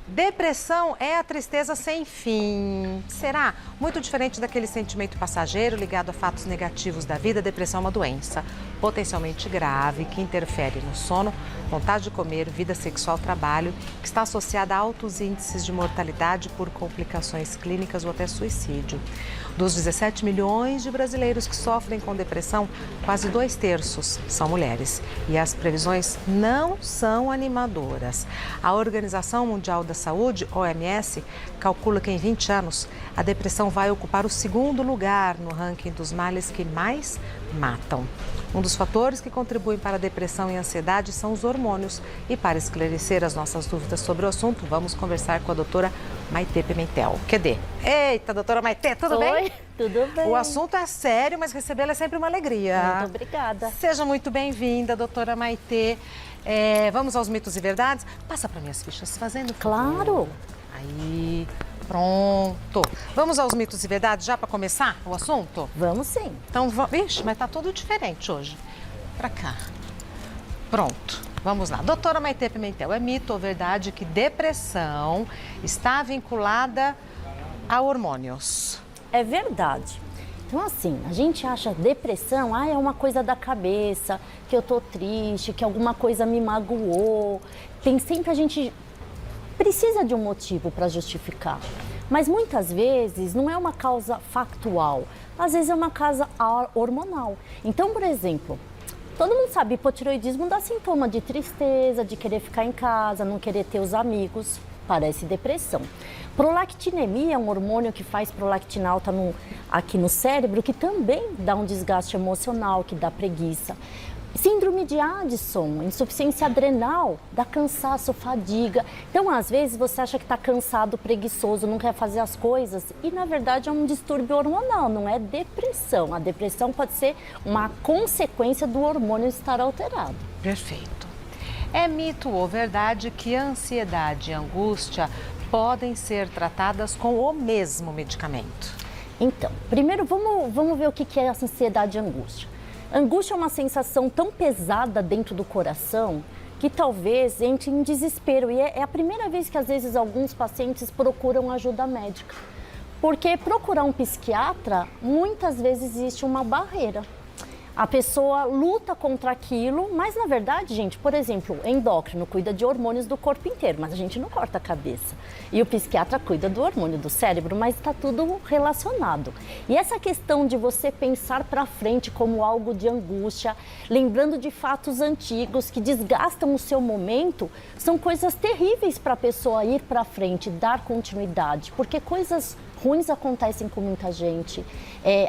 Depressão é a tristeza sem fim. Será? Muito diferente daquele sentimento passageiro ligado a fatos negativos da vida, a depressão é uma doença potencialmente grave que interfere no sono, vontade de comer, vida sexual, trabalho, que está associada a altos índices de mortalidade por complicações clínicas ou até suicídio. Dos 17 milhões de brasileiros que sofrem com depressão, quase 2/3 são mulheres. E as previsões não são animadoras. A Organização Mundial da Saúde, OMS, calcula que em 20 anos a depressão vai ocupar o segundo lugar no ranking dos males que mais matam. Um dos fatores que contribuem para a depressão e a ansiedade são os hormônios. E para esclarecer as nossas dúvidas sobre o assunto, vamos conversar com a doutora Maitê Pimentel. QD. Eita, doutora Maitê, tudo bem? Oi, tudo bem. O assunto é sério, mas recebê-la é sempre uma alegria. Muito obrigada. Seja muito bem-vinda, doutora Maitê. Vamos aos mitos e verdades? Passa para minhas fichas, fazendo favor. Claro. Aí, pronto. Vamos aos mitos e verdades já para começar o assunto? Vamos sim. Então, ixi, mas tá tudo diferente hoje. Pra cá. Pronto. Vamos lá. Doutora Maitê Pimentel, é mito ou verdade que depressão está vinculada a hormônios? É verdade. Então, assim, a gente acha depressão, é uma coisa da cabeça, que eu tô triste, que alguma coisa me magoou. A gente precisa de um motivo para justificar. Mas muitas vezes não é uma causa factual, às vezes é uma causa hormonal. Então, por exemplo, todo mundo sabe, hipotireoidismo dá sintoma de tristeza, de querer ficar em casa, não querer ter os amigos, parece depressão. Prolactinemia é um hormônio que faz prolactina alta aqui no cérebro, que também dá um desgaste emocional, que dá preguiça. Síndrome de Addison, insuficiência adrenal, dá cansaço, fadiga. Então, às vezes, você acha que está cansado, preguiçoso, não quer fazer as coisas e, na verdade, é um distúrbio hormonal, não é depressão. A depressão pode ser uma consequência do hormônio estar alterado. Perfeito. É mito ou verdade que ansiedade e angústia podem ser tratadas com o mesmo medicamento? Então, primeiro vamos ver o que é a ansiedade e angústia. Angústia é uma sensação tão pesada dentro do coração que talvez entre em desespero. E é a primeira vez que, às vezes, alguns pacientes procuram ajuda médica. Porque procurar um psiquiatra, muitas vezes existe uma barreira. A pessoa luta contra aquilo, mas na verdade, gente, por exemplo, endócrino cuida de hormônios do corpo inteiro, mas a gente não corta a cabeça. E o psiquiatra cuida do hormônio do cérebro, mas está tudo relacionado. E essa questão de você pensar para frente como algo de angústia, lembrando de fatos antigos que desgastam o seu momento, são coisas terríveis para a pessoa ir para frente, dar continuidade, porque coisas ruins acontecem com muita gente,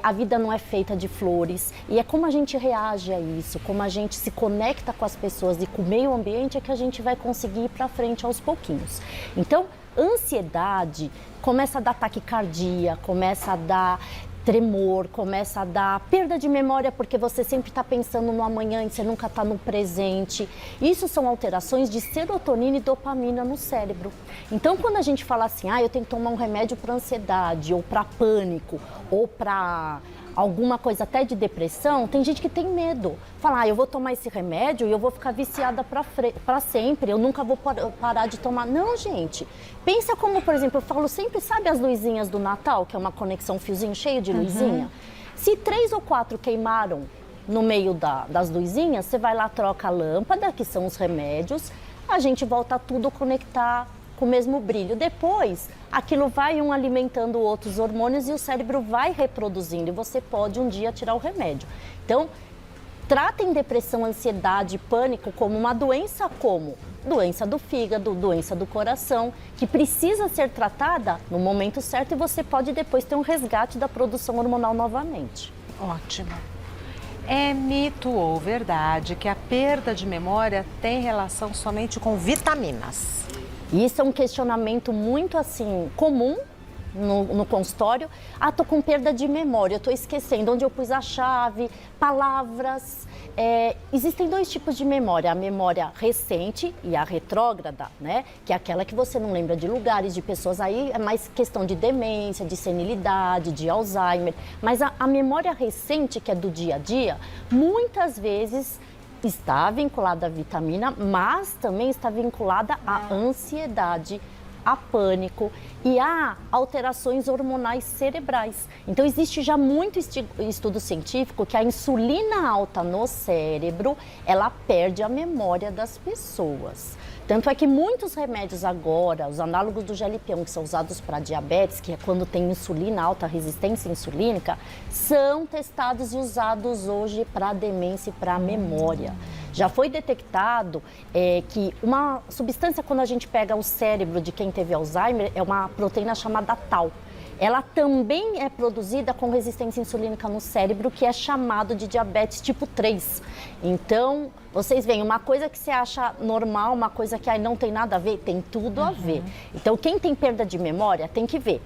a vida não é feita de flores e é como a gente reage a isso, como a gente se conecta com as pessoas e com o meio ambiente é que a gente vai conseguir ir para frente aos pouquinhos. Então, ansiedade começa a dar taquicardia, começa a dar tremor, começa a dar perda de memória porque você sempre está pensando no amanhã e você nunca está no presente. Isso são alterações de serotonina e dopamina no cérebro. Então, quando a gente fala assim, eu tenho que tomar um remédio para ansiedade, ou para pânico, ou para alguma coisa até de depressão, tem gente que tem medo. Fala, eu vou tomar esse remédio e eu vou ficar viciada para sempre, eu nunca vou parar de tomar. Não, gente. Pensa como, por exemplo, eu falo sempre, sabe as luzinhas do Natal, que é uma conexão, um fiozinho cheio de luzinha? Se 3 ou 4 queimaram no meio das luzinhas, você vai lá, troca a lâmpada, que são os remédios, a gente volta tudo a conectar com o mesmo brilho. Depois, aquilo vai alimentando outros hormônios e o cérebro vai reproduzindo e você pode um dia tirar o remédio. Então, tratem depressão, ansiedade, pânico como uma doença como doença do fígado, doença do coração, que precisa ser tratada no momento certo e você pode depois ter um resgate da produção hormonal novamente. Ótimo. É mito ou verdade que a perda de memória tem relação somente com vitaminas? Isso é um questionamento muito assim comum no consultório. Tô com perda de memória, eu tô esquecendo onde eu pus a chave, palavras. Existem 2 tipos de memória, a memória recente e a retrógrada, né? Que é aquela que você não lembra de lugares, de pessoas, aí é mais questão de demência, de senilidade, de Alzheimer. Mas a memória recente, que é do dia a dia, muitas vezes está vinculada à vitamina, mas também está vinculada à ansiedade, há pânico e há alterações hormonais cerebrais. Então existe já muito estudo científico que a insulina alta no cérebro, ela perde a memória das pessoas. Tanto é que muitos remédios agora, os análogos do GLP-1 que são usados para diabetes, que é quando tem insulina alta, resistência insulínica, são testados e usados hoje para demência e para memória. Já foi detectado que uma substância, quando a gente pega o cérebro de quem teve Alzheimer, é uma proteína chamada tau. Ela também é produzida com resistência insulínica no cérebro, que é chamado de diabetes tipo 3. Então, vocês veem, uma coisa que você acha normal, uma coisa que não tem nada a ver, tem tudo a ver. Então, quem tem perda de memória tem que ver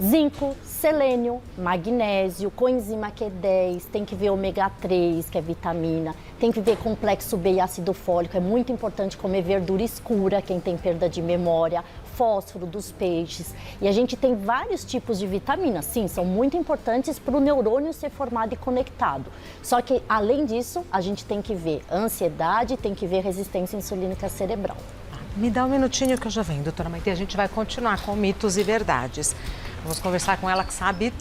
zinco, selênio, magnésio, coenzima Q10, tem que ver ômega 3, que é vitamina, tem que ver complexo B e ácido fólico, é muito importante comer verdura escura, quem tem perda de memória, fósforo dos peixes. E a gente tem vários tipos de vitaminas, sim, são muito importantes para o neurônio ser formado e conectado. Só que, além disso, a gente tem que ver ansiedade, tem que ver resistência insulínica cerebral. Me dá um minutinho que eu já venho, doutora Maitê. A gente vai continuar com mitos e verdades. Vamos conversar com ela que sabe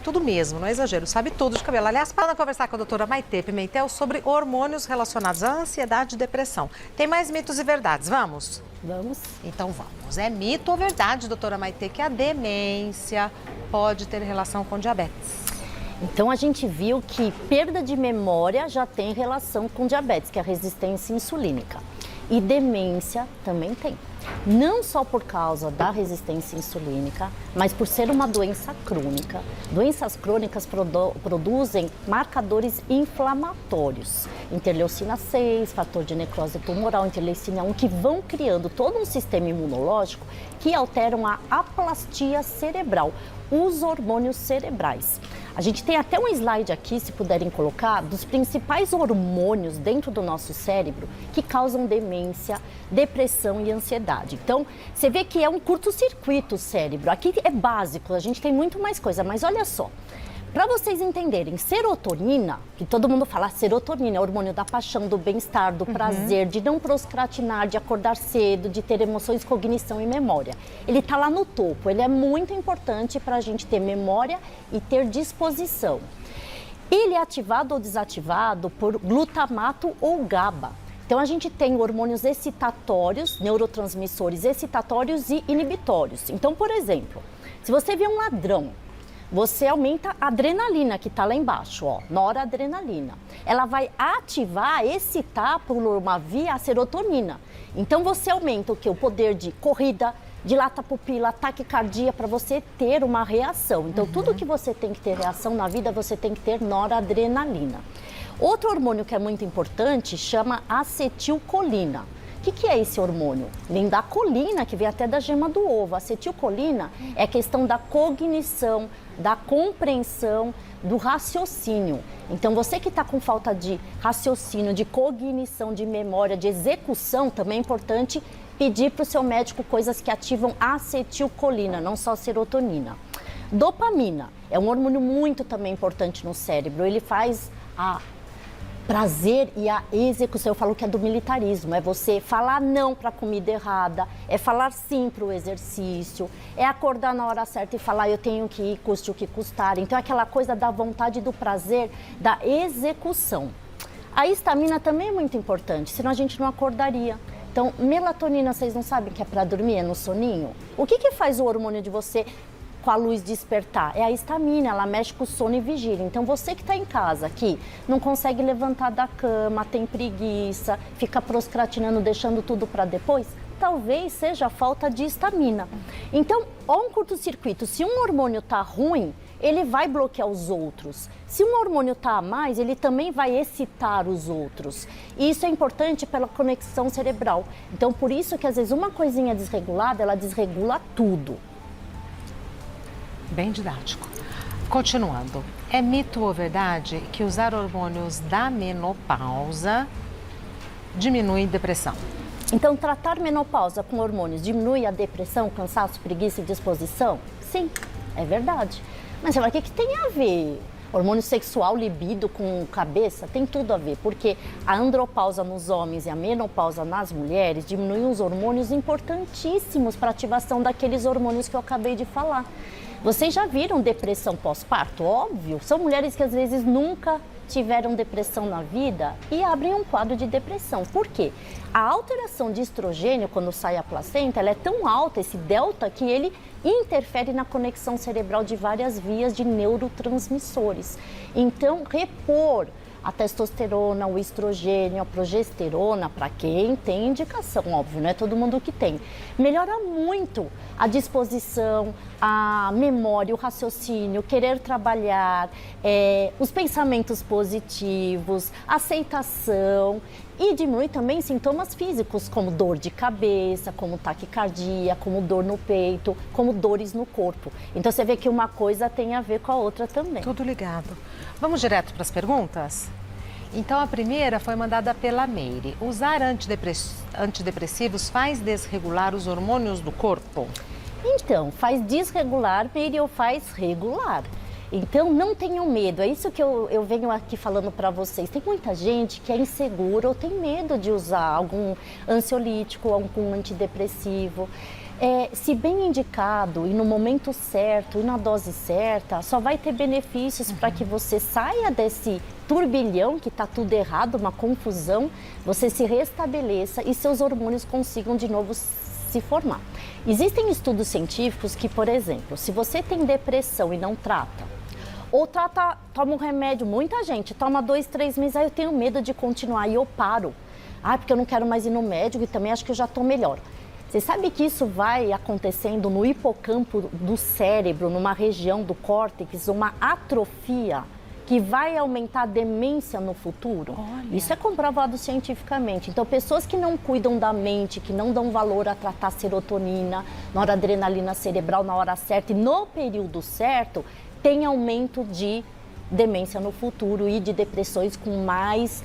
tudo mesmo, não é exagero, sabe tudo de cabelo. Aliás, para conversar com a doutora Maitê Pimentel sobre hormônios relacionados à ansiedade e depressão. Tem mais mitos e verdades, vamos? Vamos. Então vamos. É mito ou verdade, doutora Maitê, que a demência pode ter relação com diabetes? Então a gente viu que perda de memória já tem relação com diabetes, que é a resistência insulínica. E demência também tem. Não só por causa da resistência insulínica, mas por ser uma doença crônica. Doenças crônicas produzem marcadores inflamatórios. Interleucina 6, fator de necrose tumoral, interleucina 1, que vão criando todo um sistema imunológico que alteram a aplastia cerebral, os hormônios cerebrais. A gente tem até um slide aqui, se puderem colocar, dos principais hormônios dentro do nosso cérebro que causam demência, depressão e ansiedade. Então, você vê que é um curto-circuito o cérebro. Aqui é básico, a gente tem muito mais coisa, mas olha só. Para vocês entenderem, serotonina, que todo mundo fala, serotonina é o hormônio da paixão, do bem-estar, do prazer, de não procrastinar, de acordar cedo, de ter emoções, cognição e memória. Ele está lá no topo, ele é muito importante para a gente ter memória e ter disposição. Ele é ativado ou desativado por glutamato ou GABA. Então a gente tem hormônios excitatórios, neurotransmissores excitatórios e inibitórios. Então, por exemplo, se você vê um ladrão, você aumenta a adrenalina que está lá embaixo, ó, noradrenalina. Ela vai ativar, excitar por uma via a serotonina. Então você aumenta o que? O poder de corrida, dilata a pupila, taquicardia, para você ter uma reação. Então tudo que você tem que ter reação na vida, você tem que ter noradrenalina. Outro hormônio que é muito importante chama acetilcolina. O que é esse hormônio? Vem da colina, que vem até da gema do ovo. A acetilcolina é a questão da cognição, da compreensão, do raciocínio. Então, você que está com falta de raciocínio, de cognição, de memória, de execução, também é importante pedir para o seu médico coisas que ativam a acetilcolina, não só a serotonina. Dopamina é um hormônio muito também importante no cérebro. Ele faz a prazer e a execução. Eu falo que é do militarismo, é você falar não para a comida errada, é falar sim para o exercício, é acordar na hora certa e falar eu tenho que ir, custe o que custar. Então é aquela coisa da vontade, do prazer, da execução. A histamina também é muito importante, senão a gente não acordaria. Então, melatonina, vocês não sabem que é para dormir, é no soninho? O que faz o hormônio de você com a luz despertar? É a histamina, ela mexe com o sono e vigília. Então você que está em casa aqui, não consegue levantar da cama, tem preguiça, fica procrastinando, deixando tudo para depois, talvez seja a falta de histamina. Então, ó, um curto-circuito, se um hormônio está ruim, ele vai bloquear os outros. Se um hormônio está a mais, ele também vai excitar os outros. E isso é importante pela conexão cerebral. Então, por isso que às vezes uma coisinha desregulada, ela desregula tudo. Bem didático. Continuando, é mito ou verdade que usar hormônios da menopausa diminui depressão? Então, tratar menopausa com hormônios diminui a depressão, cansaço, preguiça e disposição? Sim, é verdade. Mas o que tem a ver? Hormônio sexual, libido com cabeça, tem tudo a ver, porque a andropausa nos homens e a menopausa nas mulheres diminuem os hormônios importantíssimos para a ativação daqueles hormônios que eu acabei de falar. Vocês já viram depressão pós-parto? Óbvio, são mulheres que às vezes nunca tiveram depressão na vida e abrem um quadro de depressão. Por quê? A alteração de estrogênio, quando sai a placenta, ela é tão alta, esse delta, que ele interfere na conexão cerebral de várias vias de neurotransmissores. Então, repor a testosterona, o estrogênio, a progesterona, para quem tem indicação, óbvio, não é todo mundo que tem. Melhora muito a disposição, a memória, o raciocínio, querer trabalhar, os pensamentos positivos, aceitação, e diminui também sintomas físicos, como dor de cabeça, como taquicardia, como dor no peito, como dores no corpo. Então você vê que uma coisa tem a ver com a outra também. Tudo ligado. Vamos direto para as perguntas? Então a primeira foi mandada pela Meire. Usar antidepressivos faz desregular os hormônios do corpo? Então, faz desregular, Meire, ou faz regular. Então, não tenham medo, é isso que eu venho aqui falando para vocês. Tem muita gente que é insegura ou tem medo de usar algum ansiolítico, algum antidepressivo. Se bem indicado e no momento certo e na dose certa, só vai ter benefícios para que você saia desse turbilhão que está tudo errado, uma confusão, você se restabeleça e seus hormônios consigam de novo se formar. Existem estudos científicos que, por exemplo, se você tem depressão e não trata, ou toma um remédio, muita gente toma 2, 3 meses, aí eu tenho medo de continuar e eu paro. Porque eu não quero mais ir no médico e também acho que eu já estou melhor. Você sabe que isso vai acontecendo no hipocampo do cérebro, numa região do córtex, uma atrofia que vai aumentar a demência no futuro? Olha. Isso é comprovado cientificamente. Então, pessoas que não cuidam da mente, que não dão valor a tratar a serotonina, noradrenalina cerebral na hora certa e no período certo, tem aumento de demência no futuro e de depressões com mais,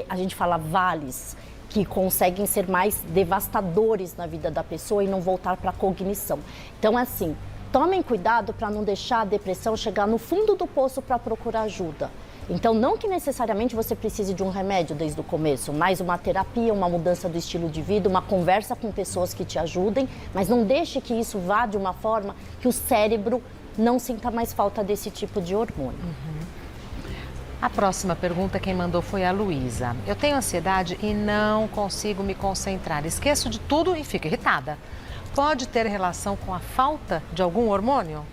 a gente fala, vales, que conseguem ser mais devastadores na vida da pessoa e não voltar para a cognição. Então, assim, tomem cuidado para não deixar a depressão chegar no fundo do poço para procurar ajuda. Então, não que necessariamente você precise de um remédio desde o começo, mas uma terapia, uma mudança do estilo de vida, uma conversa com pessoas que te ajudem, mas não deixe que isso vá de uma forma que o cérebro não sinta mais falta desse tipo de hormônio. A próxima pergunta quem mandou foi a Luísa. Eu tenho ansiedade e não consigo me concentrar. Esqueço de tudo e fico irritada. Pode ter relação com a falta de algum hormônio?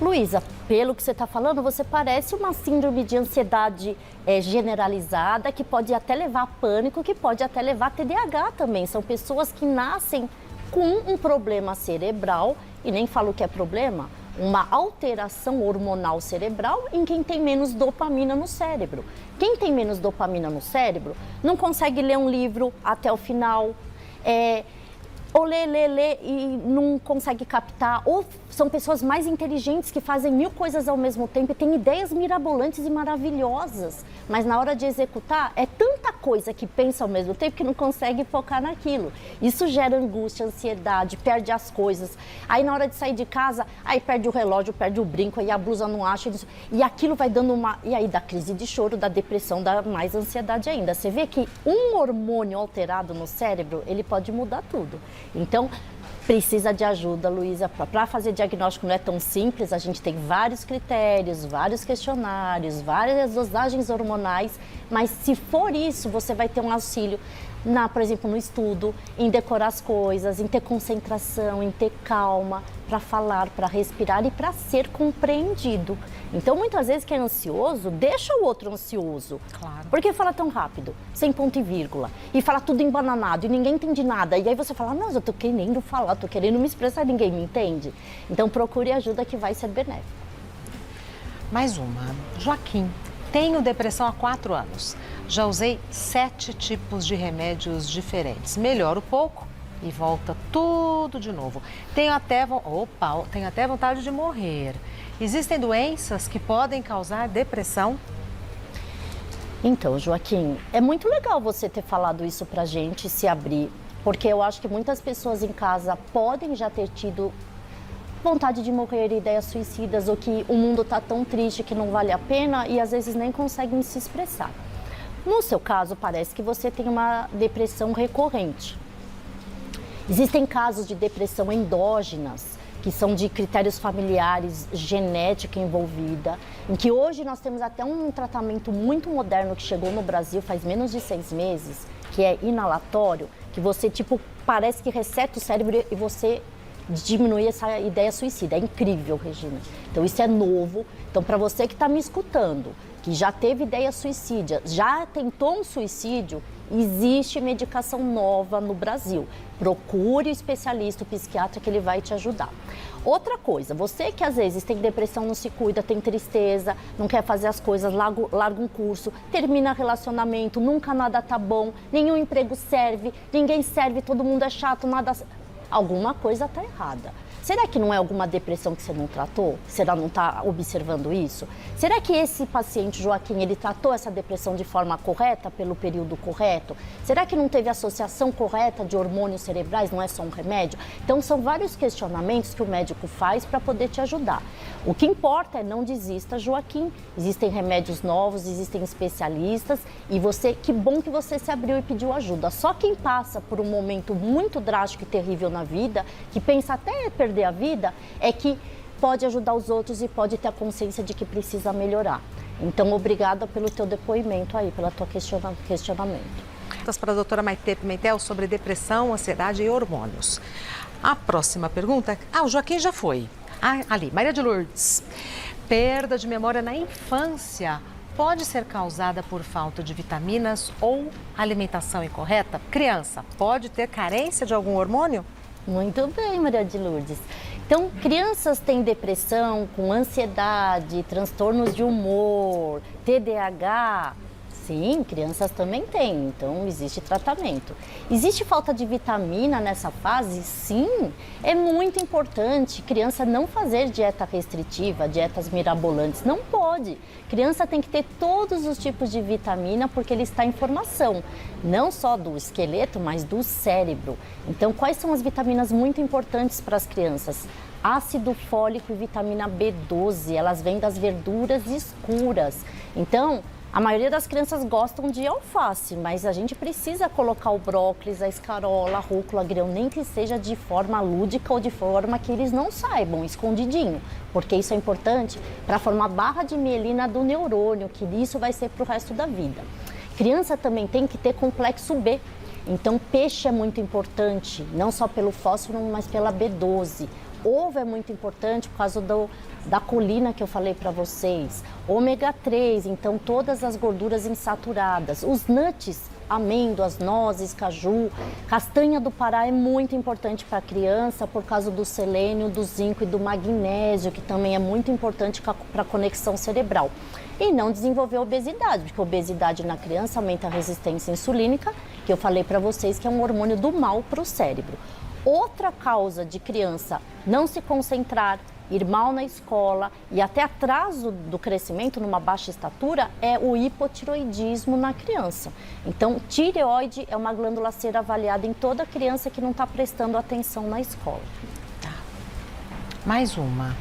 Luísa, pelo que você está falando, você parece uma síndrome de ansiedade generalizada, que pode até levar a pânico, que pode até levar a TDAH também. São pessoas que nascem com um problema cerebral, e nem falo que é problema, uma alteração hormonal cerebral em quem tem menos dopamina no cérebro. Quem tem menos dopamina no cérebro não consegue ler um livro até o final, ou lê e não consegue captar, ou são pessoas mais inteligentes que fazem 1000 coisas ao mesmo tempo e têm ideias mirabolantes e maravilhosas, mas na hora de executar é tanta coisa que pensa ao mesmo tempo que não consegue focar naquilo. Isso gera angústia, ansiedade, perde as coisas. Aí na hora de sair de casa, aí perde o relógio, perde o brinco, aí a blusa não acha, e aquilo vai dando uma... E aí dá crise de choro, dá depressão, dá mais ansiedade ainda. Você vê que um hormônio alterado no cérebro, ele pode mudar tudo. Então, precisa de ajuda, Luísa. Para fazer diagnóstico não é tão simples, a gente tem vários critérios, vários questionários, várias dosagens hormonais, mas se for isso, você vai ter um auxílio, por exemplo, no estudo, em decorar as coisas, em ter concentração, em ter calma, para falar, para respirar e para ser compreendido. Então, muitas vezes, quem é ansioso, deixa o outro ansioso. Claro. Porque fala tão rápido, sem ponto e vírgula, e fala tudo embananado, e ninguém entende nada. E aí você fala, mas eu tô querendo falar, tô querendo me expressar, ninguém me entende. Então, procure ajuda que vai ser benéfico. Mais uma. Joaquim, tenho depressão há 4 anos. Já usei 7 tipos de remédios diferentes. Melhoro pouco e volta tudo de novo. Tenho até vontade de morrer. Existem doenças que podem causar depressão? Então, Joaquim, é muito legal você ter falado isso pra gente, se abrir, porque eu acho que muitas pessoas em casa podem já ter tido vontade de morrer, ideias suicidas, ou que o mundo está tão triste que não vale a pena e às vezes nem conseguem se expressar. No seu caso, parece que você tem uma depressão recorrente. Existem casos de depressão endógenas, que são de critérios familiares, genética envolvida, em que hoje nós temos até um tratamento muito moderno que chegou no Brasil faz menos de 6 meses, que é inalatório, que você, parece que reseta o cérebro e você diminui essa ideia suicida. É incrível, Regina. Então, isso é novo. Então, para você que está me escutando, que já teve ideia suicida, já tentou um suicídio, existe medicação nova no Brasil. Procure o especialista, o psiquiatra, que ele vai te ajudar. Outra coisa, você que às vezes tem depressão, não se cuida, tem tristeza, não quer fazer as coisas, larga um curso, termina relacionamento, nunca nada tá bom, nenhum emprego serve, ninguém serve, todo mundo é chato, nada... Alguma coisa tá errada. Será que não é alguma depressão que você não tratou? Será que não está observando isso? Será que esse paciente, Joaquim, ele tratou essa depressão de forma correta, pelo período correto? Será que não teve associação correta de hormônios cerebrais, não é só um remédio? Então, são vários questionamentos que o médico faz para poder te ajudar. O que importa é não desista, Joaquim. Existem remédios novos, existem especialistas e você, que bom que você se abriu e pediu ajuda. Só quem passa por um momento muito drástico e terrível na vida, que pensa até perder a vida, é que pode ajudar os outros e pode ter a consciência de que precisa melhorar. Então, obrigada pelo teu depoimento aí, pelo teu questionamento. Para a doutora Maitê Pimentel sobre depressão, ansiedade e hormônios. A próxima pergunta... o Joaquim já foi. Ali, Maria de Lourdes. Perda de memória na infância pode ser causada por falta de vitaminas ou alimentação incorreta? Criança pode ter carência de algum hormônio? Muito bem, Maria de Lourdes. Então, crianças têm depressão com ansiedade, transtornos de humor, TDAH. Sim, crianças também têm, então existe tratamento. Existe falta de vitamina nessa fase? Sim, é muito importante criança não fazer dieta restritiva, dietas mirabolantes, não pode. Criança tem que ter todos os tipos de vitamina porque ele está em formação, não só do esqueleto, mas do cérebro. Então, quais são as vitaminas muito importantes para as crianças? Ácido fólico e vitamina B12, elas vêm das verduras escuras. Então, a maioria das crianças gostam de alface, mas a gente precisa colocar o brócolis, a escarola, a rúcula, grão, nem que seja de forma lúdica ou de forma que eles não saibam, escondidinho, porque isso é importante para formar barra de mielina do neurônio, que isso vai ser para o resto da vida. Criança também tem que ter complexo B, então peixe é muito importante, não só pelo fósforo, mas pela B12. Ovo é muito importante por causa da colina que eu falei para vocês. Ômega 3, então todas as gorduras insaturadas. Os nuts, amêndoas, nozes, caju, castanha do Pará é muito importante para a criança por causa do selênio, do zinco e do magnésio, que também é muito importante para a conexão cerebral. E não desenvolver obesidade, porque a obesidade na criança aumenta a resistência insulínica, que eu falei para vocês que é um hormônio do mal para o cérebro. Outra causa de criança não se concentrar, ir mal na escola e até atraso do crescimento numa baixa estatura é o hipotiroidismo na criança. Então, tireoide é uma glândula a ser avaliada em toda criança que não está prestando atenção na escola. Tá. Mais uma,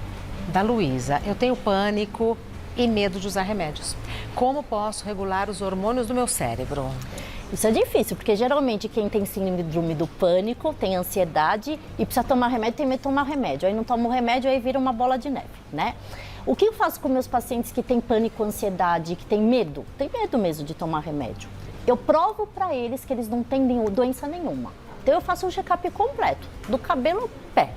da Luísa. Eu tenho pânico e medo de usar remédios. Como posso regular os hormônios do meu cérebro? Isso é difícil, porque geralmente quem tem síndrome do pânico, tem ansiedade e precisa tomar remédio, tem medo de tomar remédio. Aí não toma o remédio, aí vira uma bola de neve, né? O que eu faço com meus pacientes que têm pânico, ansiedade, que têm medo mesmo de tomar remédio? Eu provo para eles que eles não têm doença nenhuma. Então eu faço um check-up completo, do cabelo ao pé.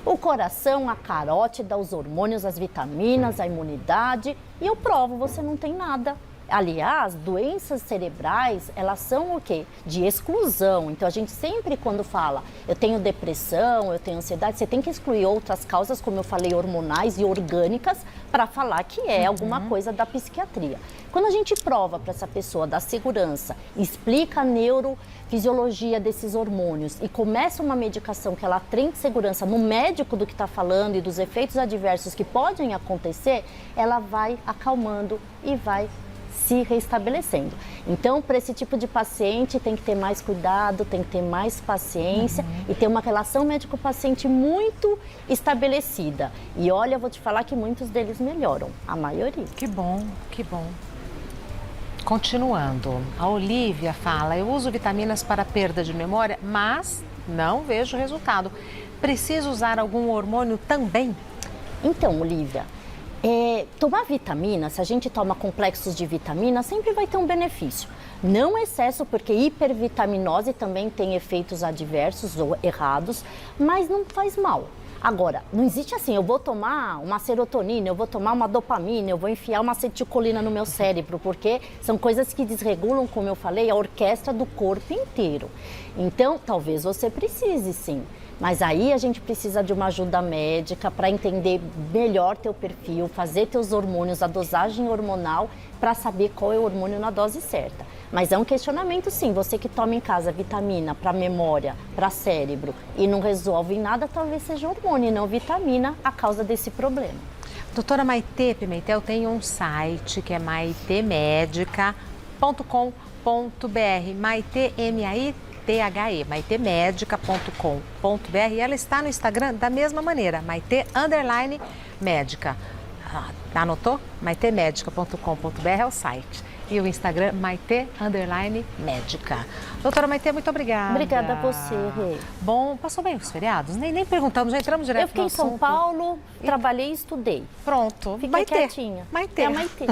O coração, a carótida, os hormônios, as vitaminas, a imunidade e eu provo, você não tem nada. Aliás, doenças cerebrais, elas são o quê? De exclusão. Então, a gente sempre quando fala, eu tenho depressão, eu tenho ansiedade, você tem que excluir outras causas, como eu falei, hormonais e orgânicas, para falar que é alguma coisa da psiquiatria. Quando a gente prova para essa pessoa da segurança, explica a neurofisiologia desses hormônios e começa uma medicação que ela tem segurança no médico do que está falando e dos efeitos adversos que podem acontecer, ela vai acalmando e vai se restabelecendo. Então, para esse tipo de paciente, tem que ter mais cuidado, tem que ter mais paciência e ter uma relação médico-paciente muito estabelecida. E olha, eu vou te falar que muitos deles melhoram, a maioria. Que bom, que bom. Continuando, a Olivia fala, eu uso vitaminas para perda de memória, mas não vejo resultado. Preciso usar algum hormônio também? Então, Olivia, tomar vitamina, se a gente toma complexos de vitamina, sempre vai ter um benefício. Não excesso, porque hipervitaminose também tem efeitos adversos ou errados, mas não faz mal. Agora, não existe assim, eu vou tomar uma serotonina, eu vou tomar uma dopamina, eu vou enfiar uma acetilcolina no meu cérebro, porque são coisas que desregulam, como eu falei, a orquestra do corpo inteiro. Então, talvez você precise sim. Mas aí a gente precisa de uma ajuda médica para entender melhor teu perfil, fazer teus hormônios, a dosagem hormonal, para saber qual é o hormônio na dose certa. Mas é um questionamento sim, você que toma em casa vitamina para memória, para cérebro e não resolve nada, talvez seja hormônio e não vitamina a causa desse problema. Doutora Maitê Pimentel tem um site que é maitemedica.com.br, Maitê, M-A-I-T-H-E, maitemedica.com.br, e ela está no Instagram da mesma maneira, Maitê_médica. Anotou? maitemedica.com.br é o site. E o Instagram, Maitê_médica. Doutora Maitê, muito obrigada. Obrigada a você, Rê. Bom, passou bem os feriados? Nem perguntamos, já entramos direto Eu fiquei no em São assunto. Paulo, trabalhei e estudei. Pronto. Fiquei Maitê. quietinha. Maitê. É a Maitê.